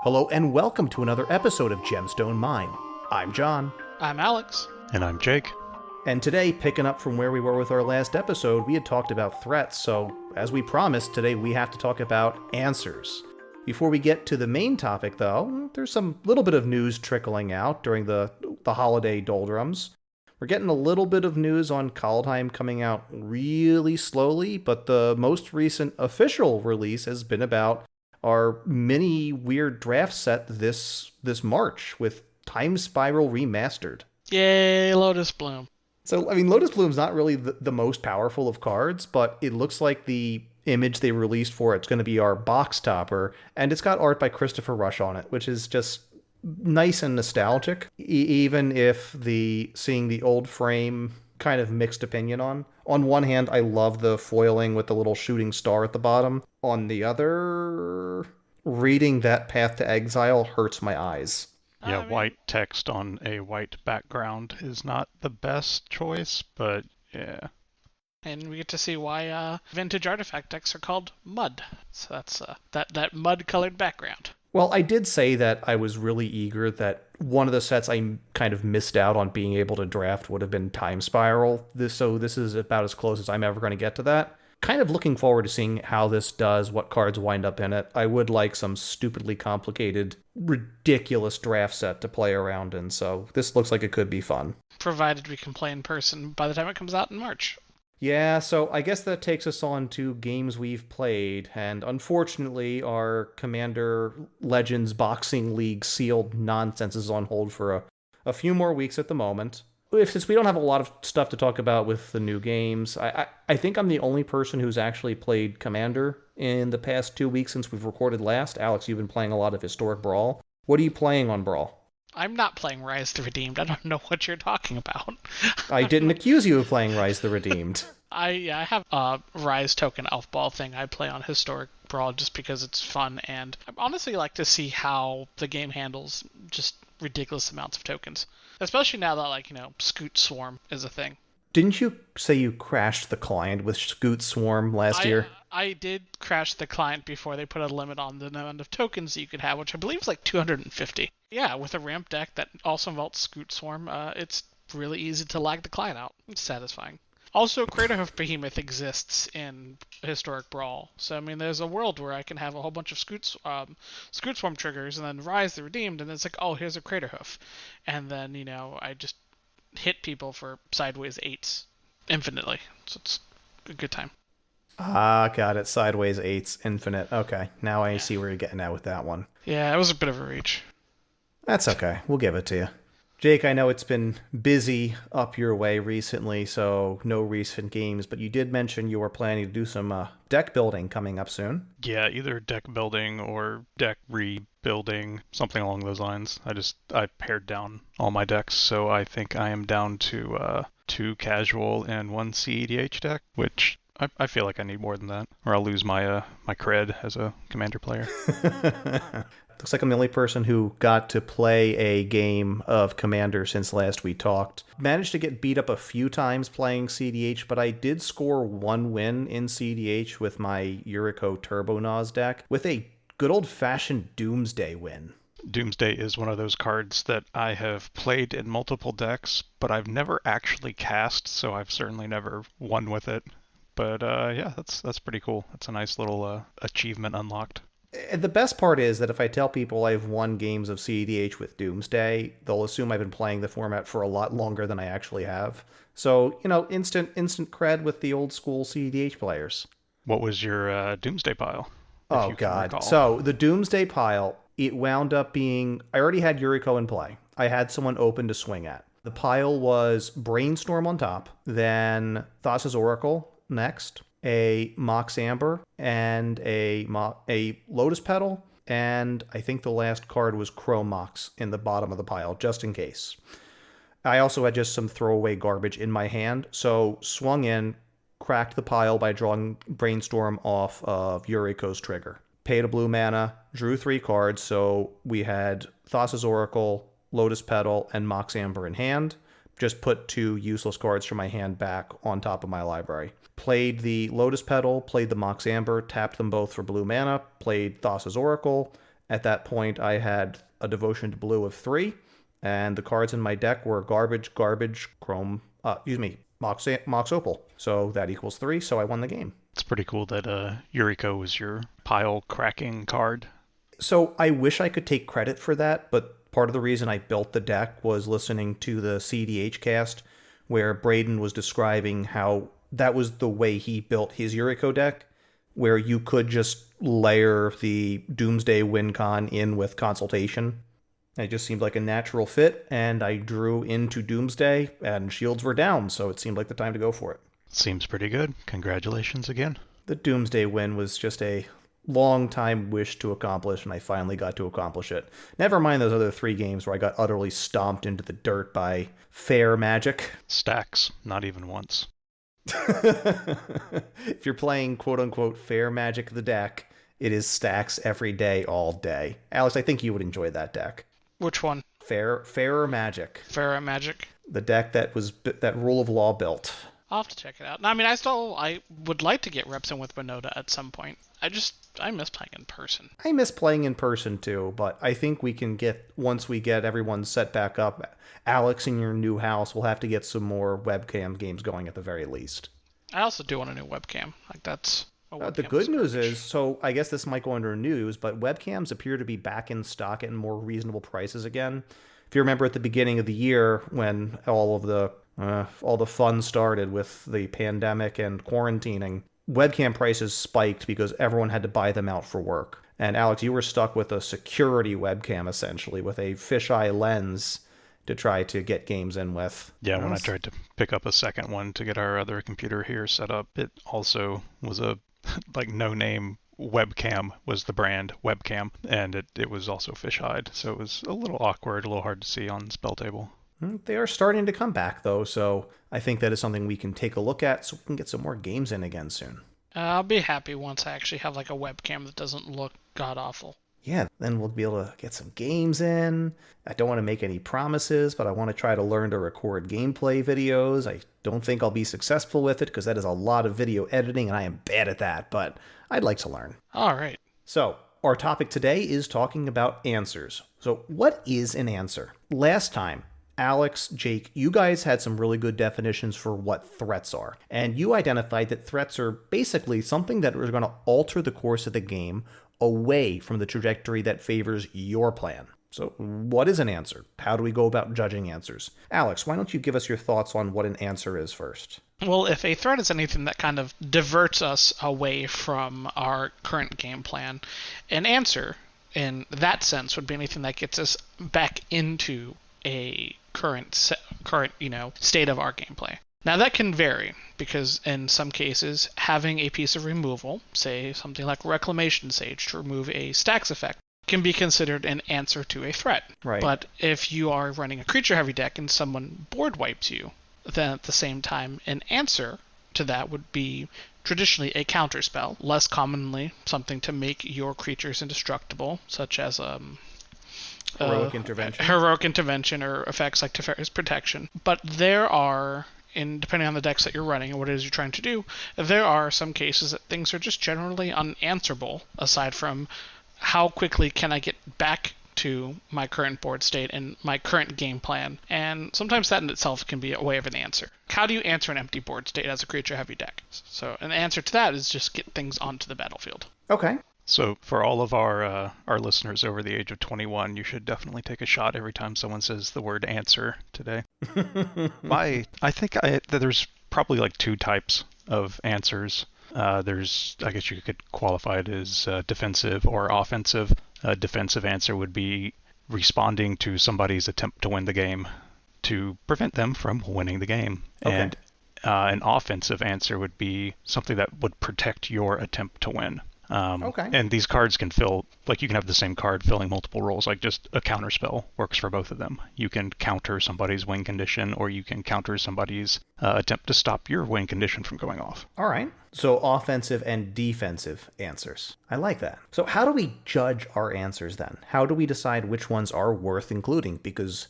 Hello and welcome to another episode of Gemstone Mine. I'm John. I'm Alex. And I'm Jake. And today, picking up from where we were with our last episode, we had talked about threats, so as we promised, today we have to talk about answers. Before we get to the main topic, though, there's some little bit of news trickling out during the holiday doldrums. We're getting a little bit of news on Kaldheim coming out really slowly, but the most recent official release has been about our mini weird draft set this March with Time Spiral Remastered. Yay, Lotus Bloom. So, Lotus Bloom's not really the most powerful of cards, but it looks like the image they released for it's going to be our box topper, and it's got art by Christopher Rush on it, which is just nice and nostalgic, even if seeing the old frame kind of mixed opinion on. On one hand, I love the foiling with the little shooting star at the bottom. On the other, reading that Path to Exile hurts my eyes. Yeah, white text on a white background is not the best choice, but yeah. And we get to see why vintage artifact decks are called mud. So that's that mud-colored background. Well, I did say that I was really eager that one of the sets I kind of missed out on being able to draft would have been Time Spiral. So this is about as close as I'm ever going to get to that. Kind of looking forward to seeing how this does, what cards wind up in it. I would like some stupidly complicated, ridiculous draft set to play around in, so this looks like it could be fun. Provided we can play in person by the time it comes out in March. Yeah, so I guess that takes us on to games we've played, and unfortunately our Commander Legends Boxing League sealed nonsense is on hold for a few more weeks at the moment. Since we don't have a lot of stuff to talk about with the new games, I think I'm the only person who's actually played Commander in the past 2 weeks since we've recorded last. Alex, you've been playing a lot of Historic Brawl. What are you playing on Brawl? I'm not playing Rise the Redeemed. I don't know what you're talking about. I didn't accuse you of playing Rise the Redeemed. I have a Rise token elf ball thing I play on Historic Brawl just because it's fun, and I honestly like to see how the game handles just ridiculous amounts of tokens. Especially now that, Scoot Swarm is a thing. Didn't you say you crashed the client with Scoot Swarm last year? I did crash the client before they put a limit on the amount of tokens that you could have, which I believe is like 250. Yeah, with a ramp deck that also involves Scoot Swarm, it's really easy to lag the client out. It's satisfying. Also, Craterhoof Behemoth exists in Historic Brawl. So, there's a world where I can have a whole bunch of Scoot Swarm triggers and then Rise the Redeemed, and it's like, oh, here's a Craterhoof. And then, I just hit people for sideways 8s infinitely. So it's a good time. Ah, got it. Sideways 8s, infinite. Okay, now I see where you're getting at with that one. Yeah, it was a bit of a reach. That's okay. We'll give it to you. Jake, I know it's been busy up your way recently, so no recent games, but you did mention you were planning to do some deck building coming up soon. Yeah, either deck building or deck rebuilding, something along those lines. I pared down all my decks, so I think I am down to 2 casual and 1 CEDH deck, which I feel like I need more than that, or I'll lose my my cred as a Commander player. Looks like I'm the only person who got to play a game of Commander since last we talked. Managed to get beat up a few times playing CDH, but I did score 1 win in CDH with my Yuriko Turbo Naz deck with a good old-fashioned Doomsday win. Doomsday is one of those cards that I have played in multiple decks, but I've never actually cast, so I've certainly never won with it. But yeah, that's pretty cool. That's a nice little achievement unlocked. And the best part is that if I tell people I've won games of CEDH with Doomsday, they'll assume I've been playing the format for a lot longer than I actually have. So, instant cred with the old school CEDH players. What was your Doomsday pile? Oh, God. So, the Doomsday pile, it wound up being... I already had Yuriko in play. I had someone open to swing at. The pile was Brainstorm on top, then Thassa's Oracle next, a Mox Amber, and a Lotus Petal, and I think the last card was Crow Mox in the bottom of the pile, just in case. I also had just some throwaway garbage in my hand, so swung in, cracked the pile by drawing Brainstorm off of Yuriko's trigger. Paid a blue mana, drew 3 cards, so we had Thassa's Oracle, Lotus Petal, and Mox Amber in hand. Just put 2 useless cards from my hand back on top of my library. Played the Lotus Petal, played the Mox Amber, tapped them both for blue mana, played Thassa's Oracle, At that point, I had a Devotion to Blue of 3, and the cards in my deck were Garbage, Garbage, Chrome, Mox Opal. So that equals 3, so I won the game. It's pretty cool that Yuriko was your pile cracking card. So I wish I could take credit for that, but part of the reason I built the deck was listening to the CDH cast where Braden was describing how that was the way he built his Yuriko deck, where you could just layer the Doomsday win con in with Consultation. It just seemed like a natural fit, and I drew into Doomsday, and shields were down, so it seemed like the time to go for it. Seems pretty good. Congratulations again. The Doomsday win was just a long time wish to accomplish, and I finally got to accomplish it. Never mind those other 3 games where I got utterly stomped into the dirt by fair magic. Stacks, not even once. If you're playing quote-unquote fair magic the deck, it is stacks every day, all day. Alex, I think you would enjoy that deck. Which one? Fairer Magic. Fairer Magic. The deck that Rule of Law built. I'll have to check it out. I mean, I would like to get reps in with Winota at some point. I miss playing in person. I miss playing in person too, but I think we can once we get everyone set back up, Alex, in your new house, we'll have to get some more webcam games going at the very least. I also do want a new webcam. That's the good news is, so I guess this might go under news, but webcams appear to be back in stock at more reasonable prices again. If you remember at the beginning of the year when all the fun started with the pandemic and quarantining, webcam prices spiked because everyone had to buy them out for work. And Alex, you were stuck with a security webcam essentially with a fisheye lens to try to get games in with. Yeah, when I tried to pick up a second one to get our other computer here set up, it also was a no-name webcam was the brand webcam, and it was also fisheyed, so it was a little awkward, a little hard to see on spell table. They are starting to come back though, so I think that is something we can take a look at so we can get some more games in again soon. I'll be happy once I actually have a webcam that doesn't look god-awful. Yeah, then we'll be able to get some games in. I don't want to make any promises, but I want to try to learn to record gameplay videos. I don't think I'll be successful with it because that is a lot of video editing and I am bad at that, but I'd like to learn. All right. So, our topic today is talking about answers. So, what is an answer? Last time, Alex, Jake, you guys had some really good definitions for what threats are. And you identified that threats are basically something that is going to alter the course of the game away from the trajectory that favors your plan. So what is an answer? How do we go about judging answers? Alex, why don't you give us your thoughts on what an answer is first? Well, if a threat is anything that kind of diverts us away from our current game plan, an answer in that sense would be anything that gets us back into a current state of our gameplay. Now that can vary because in some cases having a piece of removal, say something like Reclamation Sage to remove a stacks effect, can be considered an answer to a threat. Right. But if you are running a creature heavy deck and someone board wipes you, then at the same time an answer to that would be traditionally a counterspell, less commonly something to make your creatures indestructible, such as Heroic Intervention. Heroic Intervention or effects like Teferi's Protection. But there are, depending on the decks that you're running and what it is you're trying to do, there are some cases that things are just generally unanswerable, aside from how quickly can I get back to my current board state and my current game plan. And sometimes that in itself can be a way of an answer. How do you answer an empty board state as a creature heavy deck? So an answer to that is just get things onto the battlefield. Okay. So for all of our listeners over the age of 21, you should definitely take a shot every time someone says the word answer today. I think that there's probably 2 types of answers. There's, I guess you could qualify it as defensive or offensive. A defensive answer would be responding to somebody's attempt to win the game to prevent them from winning the game. Okay. And an offensive answer would be something that would protect your attempt to win. Okay. And these cards can fill, you can have the same card filling multiple roles, just a counter spell works for both of them. You can counter somebody's win condition, or you can counter somebody's attempt to stop your win condition from going off. All right. So offensive and defensive answers. I like that. So how do we judge our answers then? How do we decide which ones are worth including? Because,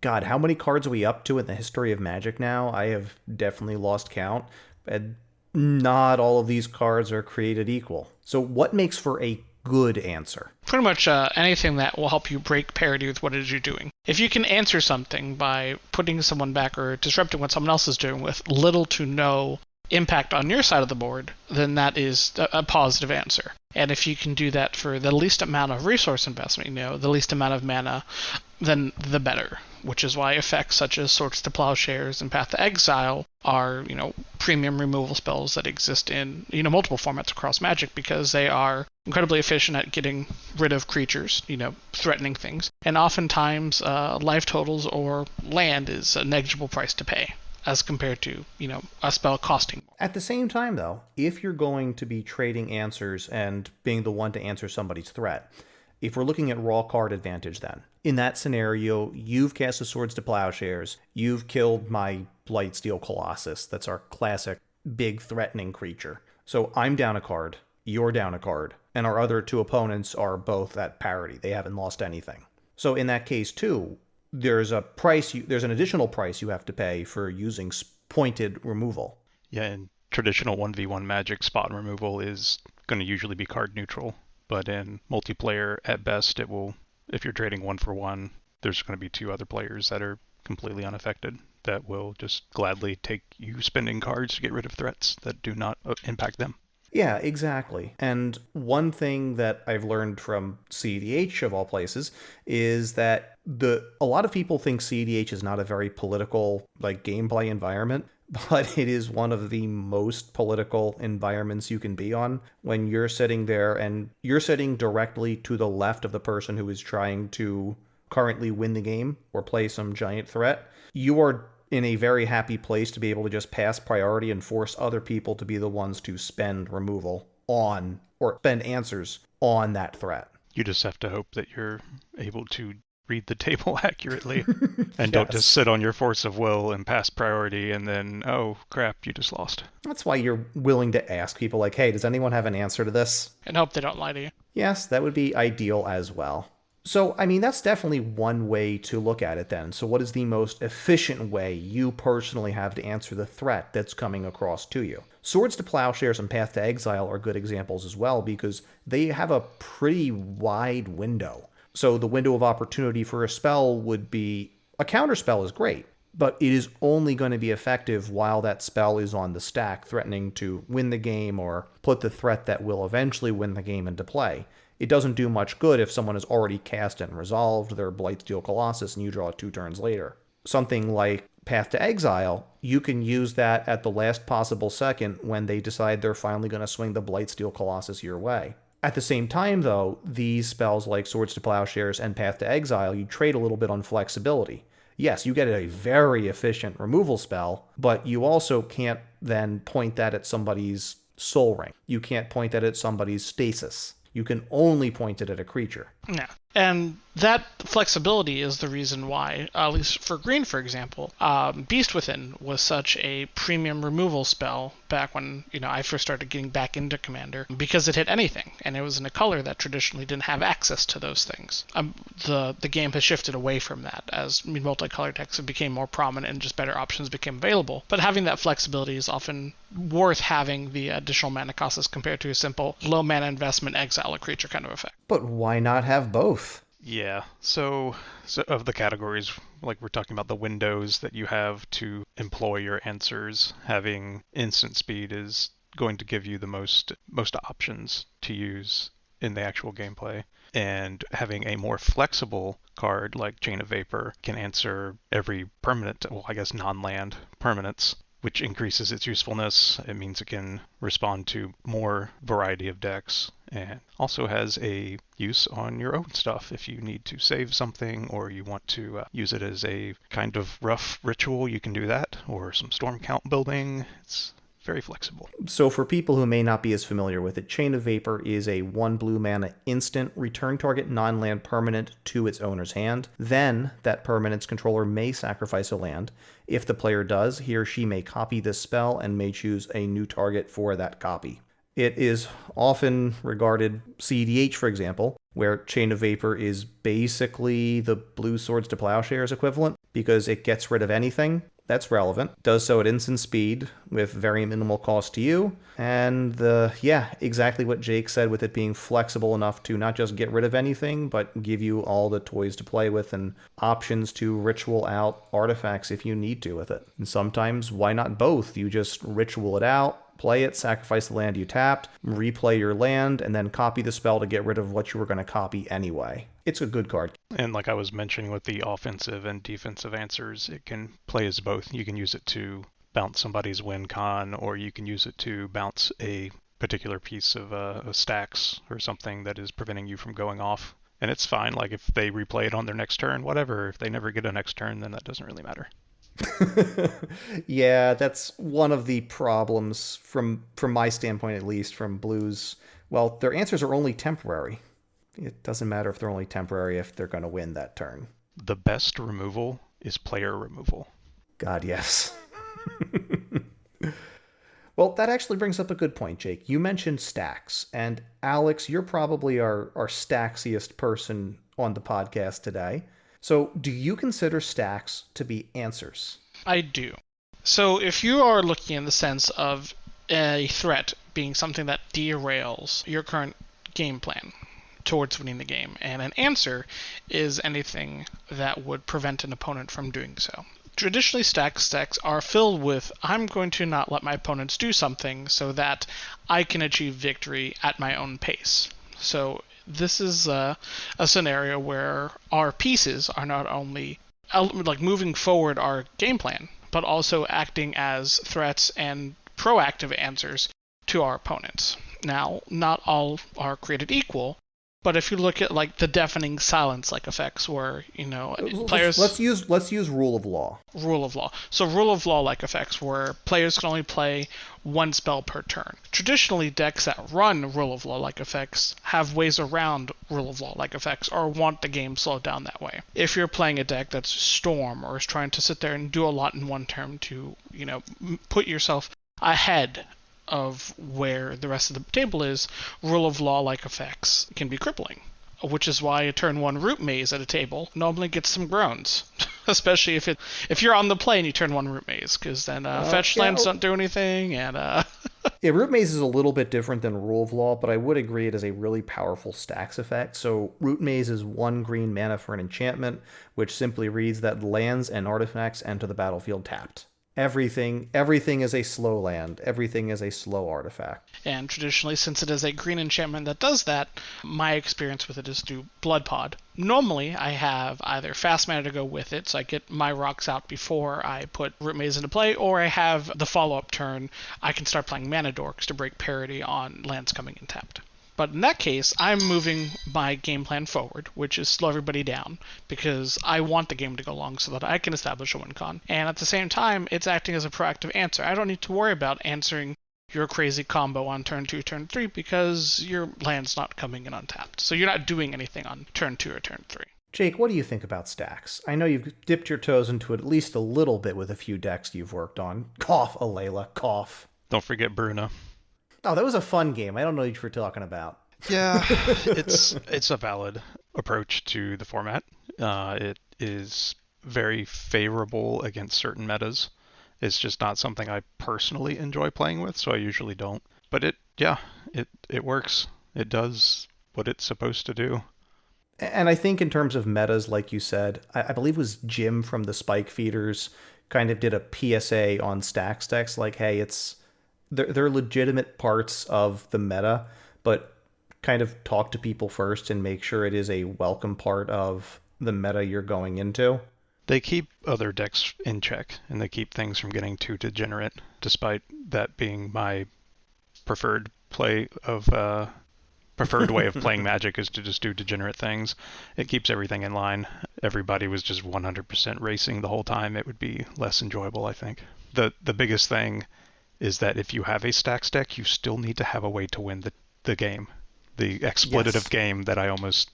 God, how many cards are we up to in the history of Magic now? I have definitely lost count. And not all of these cards are created equal. So what makes for a good answer? Pretty much anything that will help you break parity with what it is you're doing. If you can answer something by putting someone back or disrupting what someone else is doing with little to no impact on your side of the board, then that is a positive answer. And if you can do that for the least amount of resource investment, the least amount of mana, then the better. Which is why effects such as Swords to Plowshares and Path to Exile are, premium removal spells that exist in, multiple formats across Magic, because they are incredibly efficient at getting rid of creatures, threatening things. And oftentimes, life totals or land is a negligible price to pay, as compared to, a spell costing. At the same time, though, if you're going to be trading answers and being the one to answer somebody's threat, if we're looking at raw card advantage then, in that scenario, you've cast the Swords to Plowshares, you've killed my Blightsteel Colossus, that's our classic big threatening creature. So I'm down a card, you're down a card, and our other two opponents are both at parity. They haven't lost anything. So in that case, too, there's an additional price you have to pay for using pointed removal. Yeah, in traditional 1v1 Magic, spot removal is going to usually be card neutral. But in multiplayer, at best, it will, if you're trading 1-for-1, there's going to be two other players that are completely unaffected that will just gladly take you spending cards to get rid of threats that do not impact them. Yeah, exactly. And one thing that I've learned from CEDH, of all places, is that a lot of people think CEDH is not a very political, gameplay environment, but it is one of the most political environments you can be on when you're sitting there and you're sitting directly to the left of the person who is trying to currently win the game or play some giant threat. You are in a very happy place to be able to just pass priority and force other people to be the ones to spend removal on or spend answers on that threat. You just have to hope that you're able to read the table accurately and don't just sit on your force of will and pass priority and then, oh crap, you just lost. That's why you're willing to ask people hey, does anyone have an answer to this? And hope they don't lie to you. Yes, that would be ideal as well. So, that's definitely one way to look at it then. So what is the most efficient way you personally have to answer the threat that's coming across to you? Swords to Plowshares and Path to Exile are good examples as well because they have a pretty wide window. So the window of opportunity for a spell would be, a counterspell is great, but it is only going to be effective while that spell is on the stack, threatening to win the game or put the threat that will eventually win the game into play. It doesn't do much good if someone has already cast and resolved their Blightsteel Colossus and you draw it 2 turns later. Something like Path to Exile, you can use that at the last possible second when they decide they're finally going to swing the Blightsteel Colossus your way. At the same time, though, these spells like Swords to Plowshares and Path to Exile, you trade a little bit on flexibility. Yes, you get a very efficient removal spell, but you also can't then point that at somebody's soul ring. You can't point that at somebody's stasis. You can only point it at a creature. Yeah. And that flexibility is the reason why, at least for green, for example, Beast Within was such a premium removal spell back when, I first started getting back into Commander, because it hit anything, and it was in a color that traditionally didn't have access to those things. The game has shifted away from that as multicolor decks became more prominent and just better options became available. But having that flexibility is often worth having the additional mana cost as compared to a simple low mana investment exile a creature kind of effect. But why not have both? Yeah, so of the categories, like we're talking about the windows that you have to employ your answers, having instant speed is going to give you the most options to use in the actual gameplay. And having a more flexible card like Chain of Vapor can answer every permanent, non-land permanents, which increases its usefulness. It means it can respond to more variety of decks and also has a use on your own stuff. If you need to save something or you want to use it as a kind of rough ritual, you can do that, or some storm count building. It's very flexible. So for people who may not be as familiar with it, Chain of Vapor is a 1 blue mana instant return target non-land permanent to its owner's hand. Then that permanent's controller may sacrifice a land. If the player does, he or she may copy this spell and may choose a new target for that copy. It is often regarded, CEDH for example, where Chain of Vapor is basically the blue Swords to Plowshares equivalent because it gets rid of anything. That's relevant. Does so at instant speed with very minimal cost to you. And exactly what Jake said, with it being flexible enough to not just get rid of anything, but give you all the toys to play with and options to ritual out artifacts if you need to with it. And sometimes, why not both? You just ritual it out, play it, sacrifice the land you tapped, replay your land, and then copy the spell to get rid of what you were going to copy anyway. It's a good card. And like I was mentioning with the offensive and defensive answers, it can play as both. You can use it to bounce somebody's win con, or you can use it to bounce a particular piece of stacks or something that is preventing you from going off. And it's fine. Like if they replay it on their next turn, whatever. If they never get a next turn, then that doesn't really matter. Yeah, that's one of the problems from my standpoint, at least, from Blues. Well, their answers are only temporary. It doesn't matter if they're only temporary if they're going to win that turn. The best removal is player removal. God, yes. Well, that actually brings up a good point, Jake. You mentioned stacks, and Alex, you're probably our stacksiest person on the podcast today. So do you consider stacks to be answers? I do. So if you are looking in the sense of a threat being something that derails your current game plan towards winning the game, and an answer is anything that would prevent an opponent from doing so. Traditionally, stacks are filled with, I'm going to not let my opponents do something so that I can achieve victory at my own pace. So this is a scenario where our pieces are not only moving forward our game plan, but also acting as threats and proactive answers to our opponents. Now, not all are created equal, but if you look at the deafening silence effects, where players let's use rule of law. So rule of law effects, where players can only play one spell per turn. Traditionally, decks that run rule of law effects have ways around rule of law effects, or want the game slowed down that way. If you're playing a deck that's Storm, or is trying to sit there and do a lot in one turn to put yourself ahead of where the rest of the table is, rule of law effects can be crippling, which is why a turn 1 root maze at a table normally gets some groans, especially if you're on the play and you turn 1 root maze, because then fetch lands don't do anything, and Yeah, root maze is a little bit different than rule of law, but I would agree it is a really powerful stacks effect. So root maze is 1 green mana for an enchantment, which simply reads that lands and artifacts enter the battlefield tapped. Everything is a slow land. Everything is a slow artifact. And traditionally, since it is a green enchantment that does that, my experience with it is through Blood Pod. Normally, I have either fast mana to go with it, so I get my rocks out before I put Root Maze into play, or I have the follow-up turn, I can start playing Mana Dorks to break parity on lands coming in tapped. But in that case, I'm moving my game plan forward, which is slow everybody down, because I want the game to go long so that I can establish a win con. And at the same time, it's acting as a proactive answer. I don't need to worry about answering your crazy combo on turn 2, turn 3, because your land's not coming in untapped. So you're not doing anything on turn 2 or turn 3. Jake, what do you think about stacks? I know you've dipped your toes into it at least a little bit with a few decks you've worked on. Cough, Alayla, cough. Don't forget Bruna. Oh, that was a fun game. I don't know what you were talking about. Yeah, it's a valid approach to the format. It is very favorable against certain metas. It's just not something I personally enjoy playing with, so I usually don't. But it works. It does what it's supposed to do. And I think in terms of metas, like you said, I believe it was Jim from the Spike Feeders kind of did a PSA on stacks decks, like, hey, they're legitimate parts of the meta, but kind of talk to people first and make sure it is a welcome part of the meta you're going into. They keep other decks in check, and they keep things from getting too degenerate, despite that being my preferred way of playing Magic is to just do degenerate things. It keeps everything in line. Everybody was just 100% racing the whole time. It would be less enjoyable, I think. The biggest thing is that if you have a stacks deck, you still need to have a way to win the game. The exploitative game that I almost,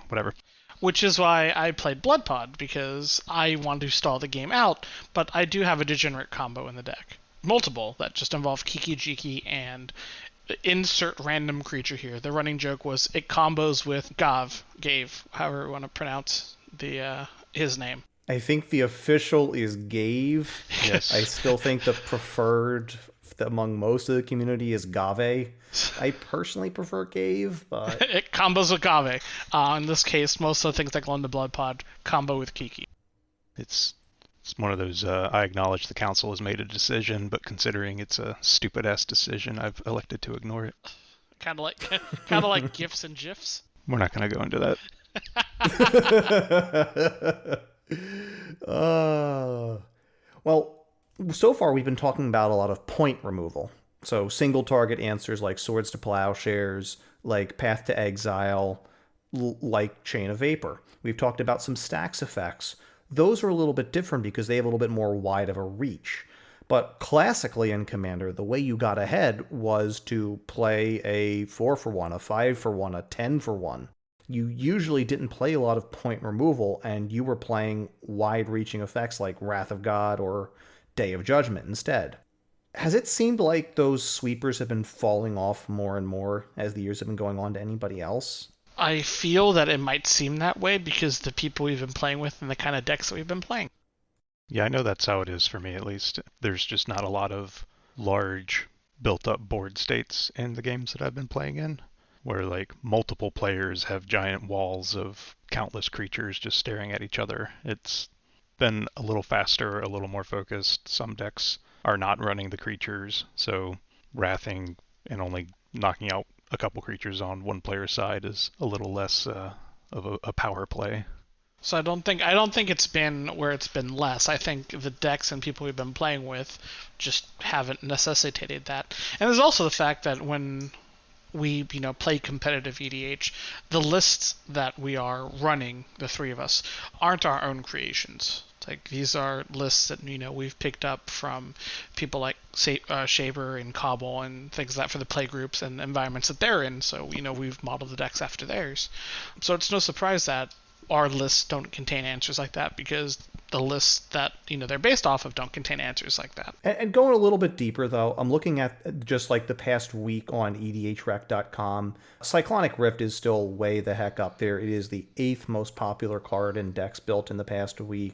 whatever. Which is why I played Blood Pod, because I want to stall the game out, but I do have a degenerate combo in the deck. Multiple that just involve Kiki Jiki and insert random creature here. The running joke was it combos with Gave, however you want to pronounce his name. I think the official is Gave. Yes. I still think the preferred among most of the community is Gave. I personally prefer Gave, but It combos with Gave. In this case, most of the things that go in the Blood Pod combo with Kiki. It's one of those, I acknowledge the council has made a decision, but considering it's a stupid-ass decision, I've elected to ignore it. Kind of like GIFs and GIFs. We're not going to go into that. Well, so far we've been talking about a lot of point removal. So single target answers like Swords to Plowshares, like Path to Exile, like Chain of Vapor. We've talked about some stacks effects. Those are a little bit different because they have a little bit more wide of a reach. But classically in Commander, the way you got ahead was to play a 4-for-1, a 5-for-1, a 10-for-1. You usually didn't play a lot of point removal, and you were playing wide-reaching effects like Wrath of God or Day of Judgment instead. Has it seemed like those sweepers have been falling off more and more as the years have been going on to anybody else? I feel that it might seem that way because the people we've been playing with and the kind of decks that we've been playing. Yeah, I know that's how it is for me, at least. There's just not a lot of large, built-up board states in the games that I've been playing in, where, like, multiple players have giant walls of countless creatures just staring at each other. It's been a little faster, a little more focused. Some decks are not running the creatures, so wrathing and only knocking out a couple creatures on one player's side is a little less of a power play. So I don't think it's been where it's been less. I think the decks and people we've been playing with just haven't necessitated that. And there's also the fact that when we, play competitive EDH, the lists that we are running, the three of us, aren't our own creations. Like, these are lists that, we've picked up from people like Shaver and Cobble and things like that for the play groups and environments that they're in. So, we've modeled the decks after theirs. So it's no surprise that our lists don't contain answers like that because the lists that, they're based off of don't contain answers like that. And going a little bit deeper, though, I'm looking at just like the past week on EDHREC.com. Cyclonic Rift is still way the heck up there. It is the 8th most popular card in decks built in the past week.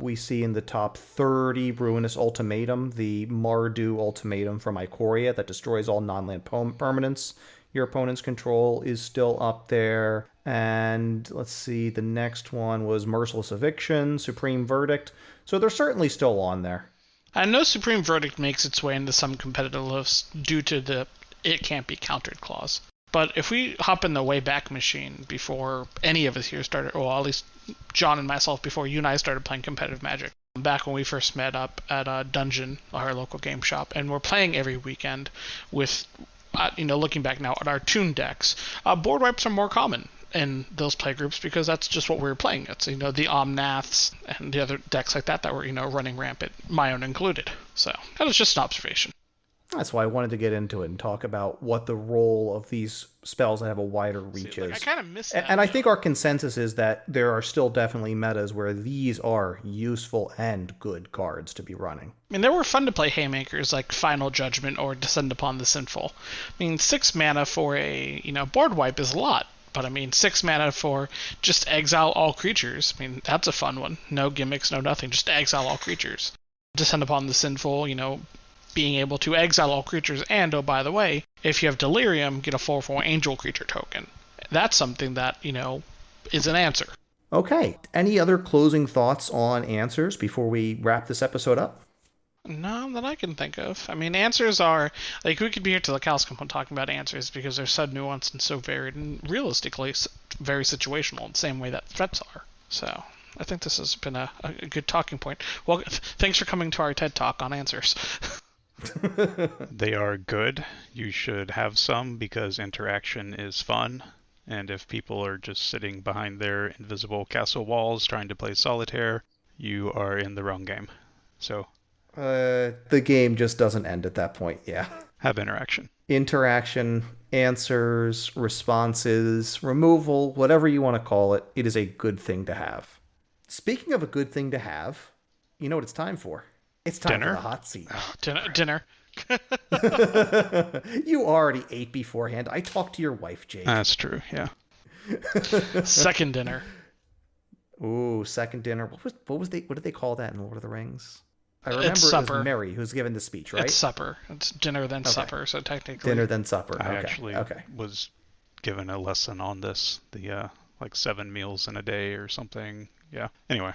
We see in the top 30 Ruinous Ultimatum, the Mardu Ultimatum from Ikoria that destroys all non-land permanents your opponent's control is still up there. And let's see, the next one was Merciless Eviction, Supreme Verdict. So they're certainly still on there. I know Supreme Verdict makes its way into some competitive lists due to the it can't be countered clause. But if we hop in the Wayback Machine before any of us here started, or at least John and myself before you and I started playing competitive Magic, back when we first met up at Dungeon, our local game shop, and we're playing every weekend with, looking back now at our Toon decks, board wipes are more common in those playgroups because that's just what we were playing. It's, the Omnaths and the other decks like that were, running rampant, my own included. So that was just an observation. That's why I wanted to get into it and talk about what the role of these spells that have a wider reach is. I kind of missed that. And I think our consensus is that there are still definitely metas where these are useful and good cards to be running. I mean, they were fun to play haymakers like Final Judgment or Descend Upon the Sinful. I mean, 6 mana for a, board wipe is a lot. But 6 mana for just exile all creatures. I mean, that's a fun one. No gimmicks, no nothing. Just exile all creatures. Descend Upon the Sinful, being able to exile all creatures, and, oh, by the way, if you have Delirium, get a 4/4 Angel Creature token. That's something that, is an answer. Okay. Any other closing thoughts on answers before we wrap this episode up? No, that I can think of. I mean, answers are, we could be here till the cows come home talking about answers because they're so nuanced and so varied and realistically very situational in the same way that threats are. So I think this has been a good talking point. Well, thanks for coming to our TED Talk on answers. They are good. You should have some because interaction is fun. And if people are just sitting behind their invisible castle walls trying to play solitaire, you are in the wrong game. So the game just doesn't end at that point, yeah. Have interaction. Interaction, answers, responses, removal, whatever you want to call it, it is a good thing to have. Speaking of a good thing to have, you know what it's time for? It's time Dinner? for the hot seat. Dinner. You already ate beforehand. I talked to your wife, Jake. That's true, yeah. Second dinner. Ooh, second dinner. What did they call that in Lord of the Rings? I remember It's it supper. was Merry who's giving the speech, right? It's supper. It's dinner then supper. So technically, dinner then supper. I Okay. actually was given a lesson on this. The like 7 meals in a day or something. Yeah. Anyway.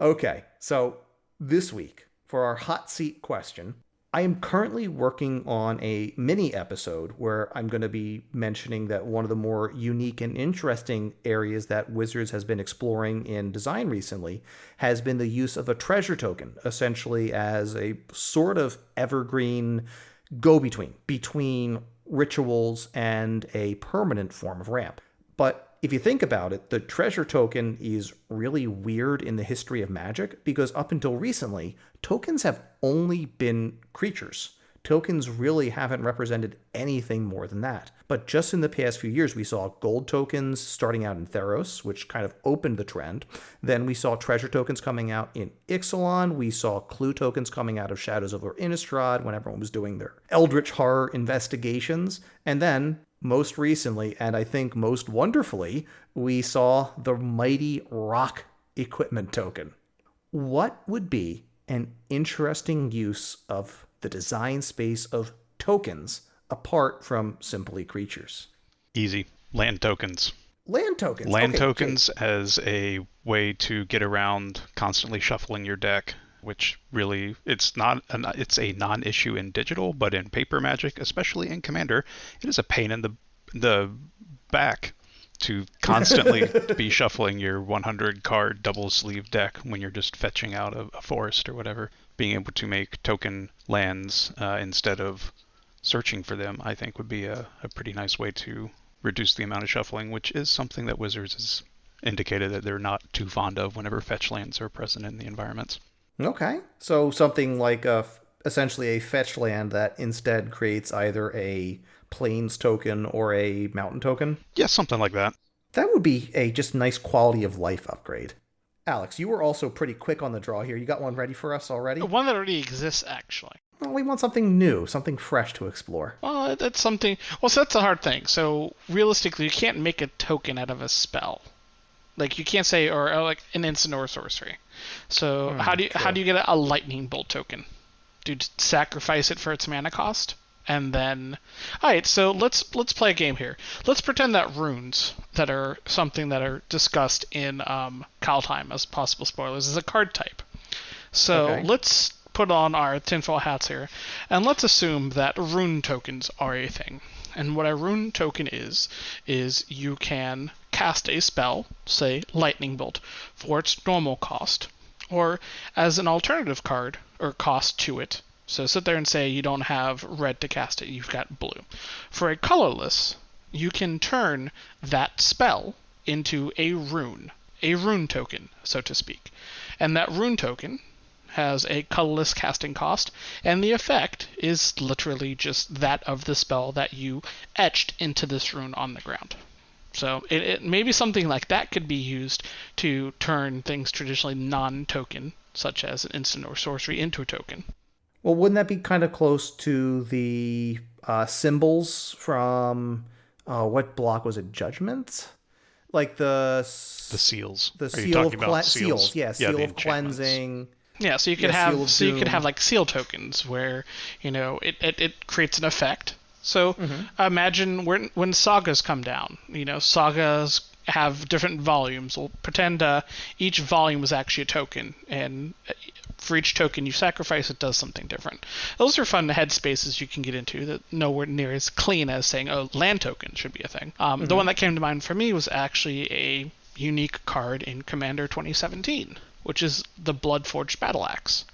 Okay. So this week for our hot seat question, I am currently working on a mini episode where I'm going to be mentioning that one of the more unique and interesting areas that Wizards has been exploring in design recently has been the use of a treasure token, essentially as a sort of evergreen go-between between rituals and a permanent form of ramp. But if you think about it, the treasure token is really weird in the history of Magic because up until recently, tokens have only been creatures. Tokens really haven't represented anything more than that. But just in the past few years, we saw gold tokens starting out in Theros, which kind of opened the trend. Then we saw treasure tokens coming out in Ixalan. We saw clue tokens coming out of Shadows over Innistrad when everyone was doing their Eldritch Horror investigations. And then most recently, and I think most wonderfully, we saw the mighty rock equipment token. What would be an interesting use of the design space of tokens apart from simply creatures? Easy. Land tokens. Land tokens. Land Okay, tokens Jake. as a way to get around constantly shuffling your deck, which really it's a non-issue in digital, but in paper Magic, especially in Commander, it is a pain in the back to constantly be shuffling your 100 card double sleeve deck when you're just fetching out a forest or whatever. Being able to make token lands instead of searching for them, I think would be a pretty nice way to reduce the amount of shuffling, which is something that Wizards has indicated that they're not too fond of whenever fetch lands are present in the environments. Okay. So something like essentially a fetch land that instead creates either a plains token or a mountain token? Yeah, something like that. That would be a just nice quality of life upgrade. Alex, you were also pretty quick on the draw here. You got one ready for us already? one that already exists, actually. Well, we want something new, something fresh to explore. Well, that's something. Well, so that's a hard thing. So realistically, you can't make a token out of a spell. Like you can't say or like an instant or a sorcery. So how do you get a lightning bolt token? Do you sacrifice it for its mana cost? And then, all right. So let's play a game here. Let's pretend that runes that are something that are discussed in Kaldheim as possible spoilers is a card type. So let's put on our tinfoil hats here, and let's assume that rune tokens are a thing. And what a rune token is you can cast a spell, say Lightning Bolt, for its normal cost, or as an alternative card or cost to it. So sit there and say you don't have red to cast it, you've got blue. For a colorless, you can turn that spell into a rune token, so to speak. And that rune token has a colorless casting cost, and the effect is literally just that of the spell that you etched into this rune on the ground. So it maybe something like that could be used to turn things traditionally non-token, such as an instant or sorcery, into a token. Well, wouldn't that be kind of close to the symbols from what block was it? Judgment? Like the seals. The Are seal you talking of about seals. Yeah, seal the of cleansing. Yeah, so you could have like seal tokens where it creates an effect. So imagine when sagas come down. Sagas have different volumes. We'll pretend each volume is actually a token, and for each token you sacrifice, it does something different. Those are fun headspaces you can get into that nowhere near as clean as saying, oh, land token should be a thing. The one that came to mind for me was actually a unique card in Commander 2017, which is the Bloodforged Battle Axe.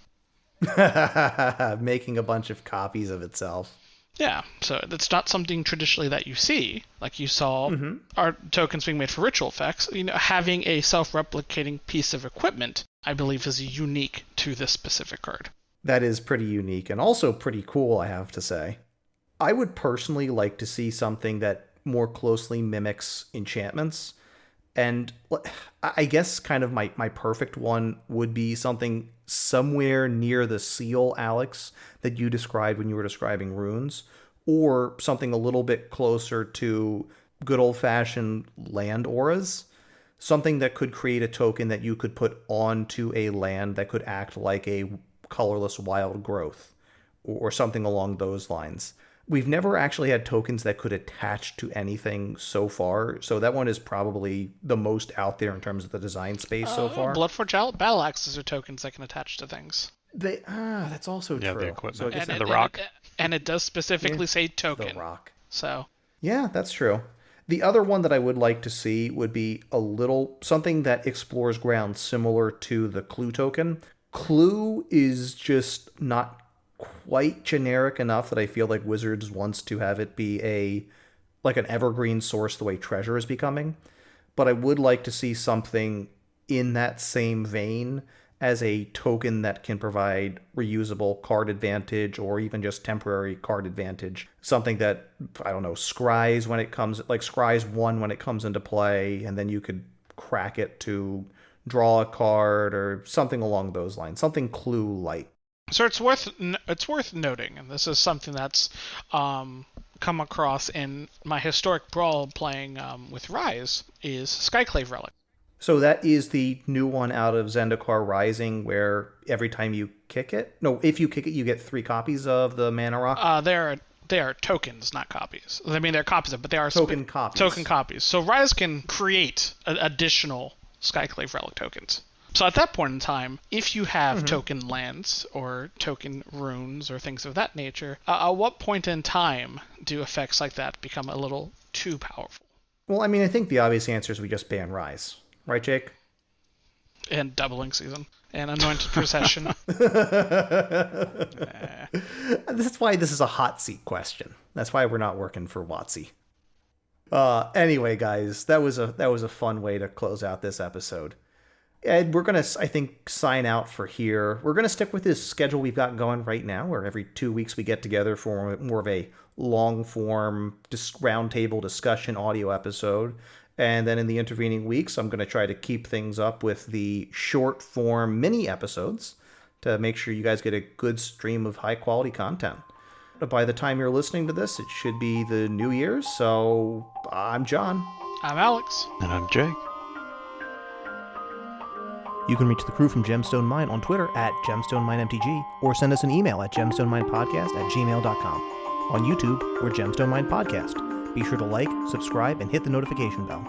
Making a bunch of copies of itself. Yeah, so it's not something traditionally that you see, like you saw our tokens being made for ritual effects. Having a self-replicating piece of equipment, I believe, is unique to this specific card. That is pretty unique and also pretty cool, I have to say. I would personally like to see something that more closely mimics enchantments. And I guess kind of my perfect one would be something somewhere near the seal, Alex, that you described when you were describing runes, or something a little bit closer to good old-fashioned land auras. something that could create a token that you could put onto a land that could act like a colorless wild growth or something along those lines. We've never actually had tokens that could attach to anything so far, so that one is probably the most out there in terms of the design space so far. Bloodforge battle axes are tokens that can attach to things. That's also true. The equipment And the rock. And it does specifically say token. The rock. So. Yeah, that's true. The other one that I would like to see would be something that explores ground similar to the Clue token. Clue is just not quite generic enough that I feel like Wizards wants to have it be like an evergreen source the way Treasure is becoming. But I would like to see something in that same vein as a token that can provide reusable card advantage or even just temporary card advantage. Something that, I don't know, scries when it comes, like scries 1 when it comes into play, and then you could crack it to draw a card or something along those lines. Something Clue-like. So it's worth noting, and this is something that's come across in my historic brawl playing with Rise, is Skyclave Relic. So that is the new one out of Zendikar Rising, where every time you kick it... No, if you kick it, you get 3 copies of the Mana Rock? They are tokens, not copies. I mean, they're copies, but they are... Token copies. Token copies. So Rise can create additional Skyclave Relic tokens. So at that point in time, if you have token lands or token runes or things of that nature, at what point in time do effects like that become a little too powerful? Well, I mean, I think the obvious answer is we just ban Rise. Right, Jake? And Doubling Season. And Anointed Procession. That's why this is a hot seat question. That's why we're not working for WotC. Anyway, guys, that was a fun way to close out this episode. Ed, we're going to, I think, sign out for here. We're going to stick with this schedule we've got going right now, where every 2 weeks we get together for more of a long-form roundtable discussion audio episode. And then in the intervening weeks, I'm going to try to keep things up with the short-form mini episodes to make sure you guys get a good stream of high-quality content. By the time you're listening to this, it should be the New Year's. So I'm John. I'm Alex. And I'm Jake. You can reach the crew from Gemstone Mine on Twitter at GemstoneMineMTG or send us an email at gemstoneminepodcast@gmail.com. On YouTube, we're Gemstone Mine Podcast. Be sure to like, subscribe, and hit the notification bell.